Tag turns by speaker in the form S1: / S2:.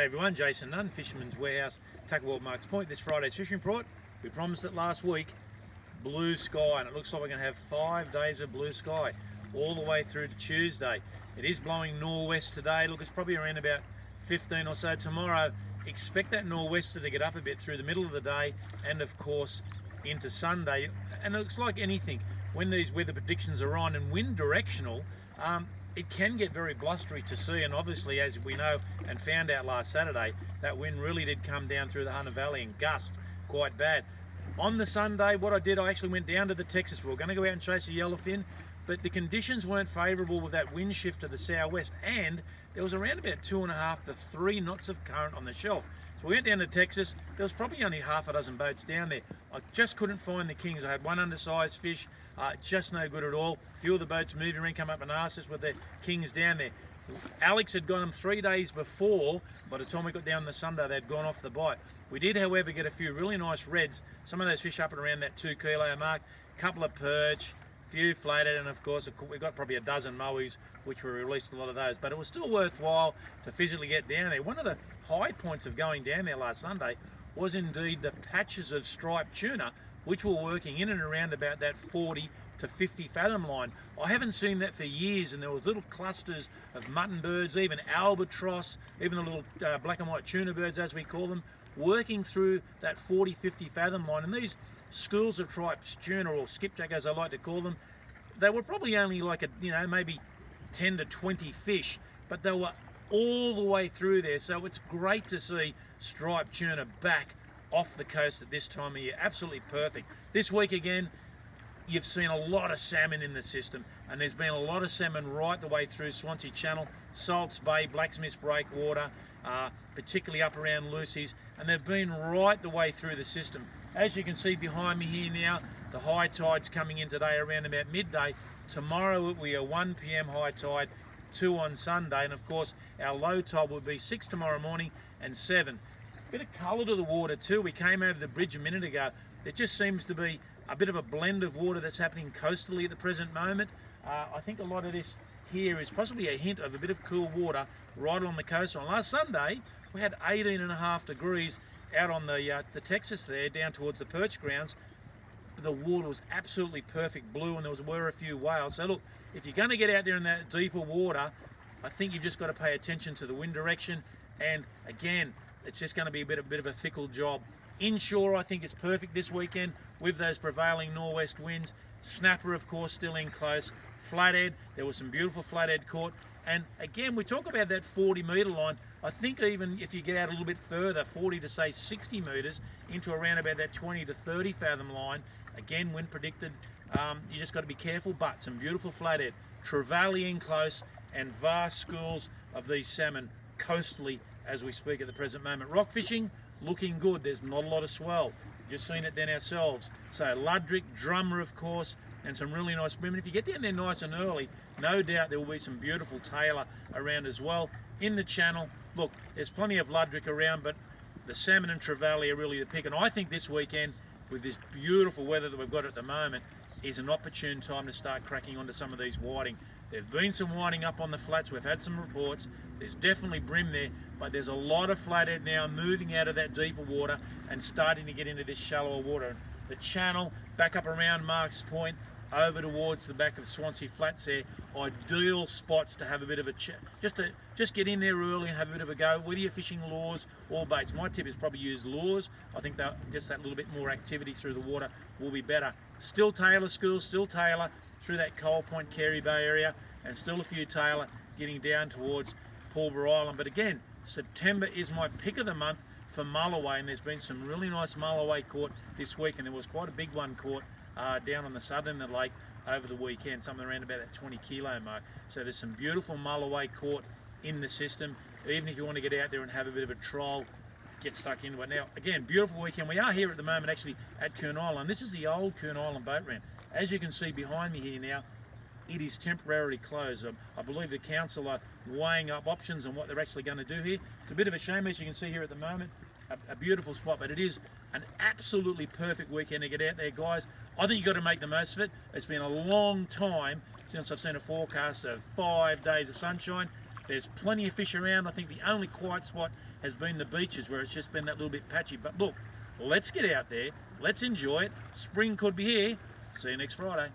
S1: Hey everyone, Jason Nunn, Fisherman's Warehouse, Tuckerwell Marks Point. This Friday's fishing report. We promised it last week. Blue sky, and it looks like we're going to have 5 days of blue sky all the way through to Tuesday. It is blowing northwest today. Look, it's probably around about 15 or so tomorrow. Expect that nor'wester to get up a bit through the middle of the day and of course into Sunday. And it looks like anything, when these weather predictions are on and wind directional, it can get very blustery to sea, and obviously, as we know and found out last Saturday, that wind really did come down through the Hunter Valley and gust quite bad. On the Sunday, what I did, I actually went down to the Texas. We were going to go out and chase a yellowfin, but the conditions weren't favourable with that wind shift to the southwest, and there was around about 2.5 to 3 knots of current on the shelf. So we went down to Texas. There was probably only half a dozen boats down there. I just couldn't find the kings. I had one undersized fish, just no good at all. A few of the boats moved around, come up and asked us with the kings down there. Alex had got them 3 days before. By the time we got down the Sunday, they'd gone off the bite. We did, however, get a few really nice reds. Some of those fish up and around that 2 kilo mark. A couple of perch, few flathead, and of course we got probably a dozen mowies, which we released a lot of those. But it was still worthwhile to physically get down there. One of the high points of going down there last Sunday was indeed the patches of striped tuna, which were working in and around about that 40 to 50 fathom line. I haven't seen that for years, and there was little clusters of mutton birds, even albatross, even the little black and white tuna birds, as we call them, working through that 40, 50 fathom line. And these schools of striped tuna, or skipjack as I like to call them, they were probably only like maybe 10 to 20 fish, but they were all the way through there. So it's great to see striped tuna back off the coast at this time of year. Absolutely perfect. This week again, you've seen a lot of salmon in the system, and there's been a lot of salmon right the way through Swansea Channel, Salts Bay, Blacksmith's Breakwater, particularly up around Lucy's, and they've been right the way through the system. As you can see behind me here now, the high tide's coming in today around about midday. Tomorrow we are 1 p.m. high tide, 2 on Sunday, and of course our low tide will be 6 tomorrow morning and 7. Bit of colour to the water too. We came over the bridge a minute ago. There just seems to be a bit of a blend of water that's happening coastally at the present moment. I think a lot of this here is possibly a hint of a bit of cool water right on the coastline. Last Sunday we had 18.5 degrees out on the Texas there, down towards the perch grounds. The water was absolutely perfect blue, and there were a few whales. So look, if you're going to get out there in that deeper water, I think you've just got to pay attention to the wind direction, and again, it's just going to be a bit of a fickle job. Inshore, I think it's perfect this weekend with those prevailing nor'west winds. Snapper, of course, still in close. Flathead, there was some beautiful flathead caught. And again, we talk about that 40 metre line. I think even if you get out a little bit further, 40 to say 60 metres, into around about that 20 to 30 fathom line, again, wind predicted, you just got to be careful. But some beautiful flathead, trevally in close, and vast schools of these salmon coastally as we speak at the present moment. Rock fishing, looking good. There's not a lot of swell. Just seen it then ourselves. So Ludrick, Drummer, of course, and some really nice women. If you get down there nice and early, no doubt there will be some beautiful tailor around as well. In the channel, look, there's plenty of Ludrick around, but the salmon and trevally are really the pick. And I think this weekend, with this beautiful weather that we've got at the moment, is an opportune time to start cracking onto some of these whiting. There's been some whiting up on the flats. We've had some reports. There's definitely brim there, but there's a lot of flathead now moving out of that deeper water and starting to get into this shallower water. The channel, back up around Marks Point, over towards the back of Swansea Flats there, ideal spots to have a bit of a chat. Just get in there early and have a bit of a go. Whether you're fishing lures or baits, my tip is probably use lures. I think that just that little bit more activity through the water will be better. Still tailor schools, still tailor through that Coal Point, Carey Bay area, and still a few tailor getting down towards Pulborough Island. But again, September is my pick of the month for mulloway, and there's been some really nice mulloway caught this week, and there was quite a big one caught down on the southern of the lake over the weekend, something around about that 20 kilo mark. So there's some beautiful mulloway caught in the system. Even if you want to get out there and have a bit of a trial, get stuck into it. Now, again, beautiful weekend. We are here at the moment actually at Kern Island. This is the old Kern Island boat ramp. As you can see behind me here now, it is temporarily closed. I believe the council are weighing up options on what they're actually going to do here. It's a bit of a shame, as you can see here at the moment. A beautiful spot, but it is an absolutely perfect weekend to get out there, guys. I think you've got to make the most of it. It's been a long time since I've seen a forecast of 5 days of sunshine. There's plenty of fish around. I think the only quiet spot has been the beaches where it's just been that little bit patchy. But look, let's get out there, let's enjoy it. Spring could be here. See you next Friday.